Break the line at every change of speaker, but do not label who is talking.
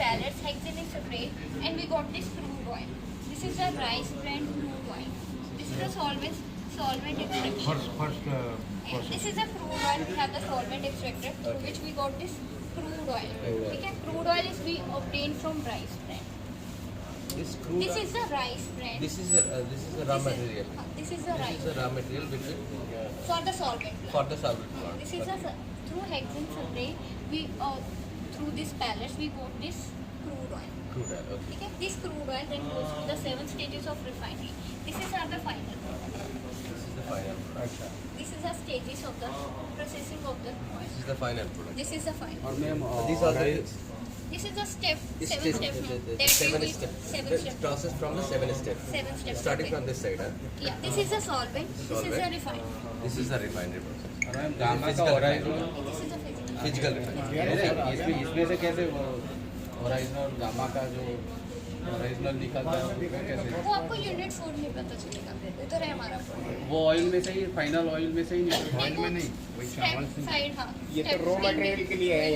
pellets, hexane spray, and we got this crude oil. This is a rice bran crude oil. This is a solvent extraction. This is a crude oil. We have the solvent extractor through which we got this crude oil. Okay, crude oil is we obtained from rice bran.
This
is the rice bran.
This is the raw material.
This is the rice.
This is the raw material which will
for the solvent.
for the solvent plant.
This is through hexane spray. We through these pellets we got this crude oil.
Crude oil. Okay.
Okay, this crude oil then goes to the 7 stages of refining. This is are the final product.
This is the final product.
This is the stages of the processing of the oil.
This is the final product.
This is the final.
और ma'am
These are the
This is the step.
this
7
step,
steps.
the 7 step. The process from the 7 step.
7 steps.
Starting
okay.
from this side. Huh?
Yeah, this is the solvent. This is the
Solvent.
refining.
This is the refinery process.
और ma'am gamma का
Physical
origin
This is the physical.
Physical refinery.
इसमें से कैसे ओराइजनल gamma का जो original निकलता है वो कैसे
वो आपको यूनिट 4 में पता चलेगा। उधर है हमारा product।
वो ऑयल में से ही फाइनल ऑयल में से ही निकलता है
ऑयल में नहीं, वही चावल से। साइड हाँ।
ये तो रॉ मटेरियल के लिए है यहाँ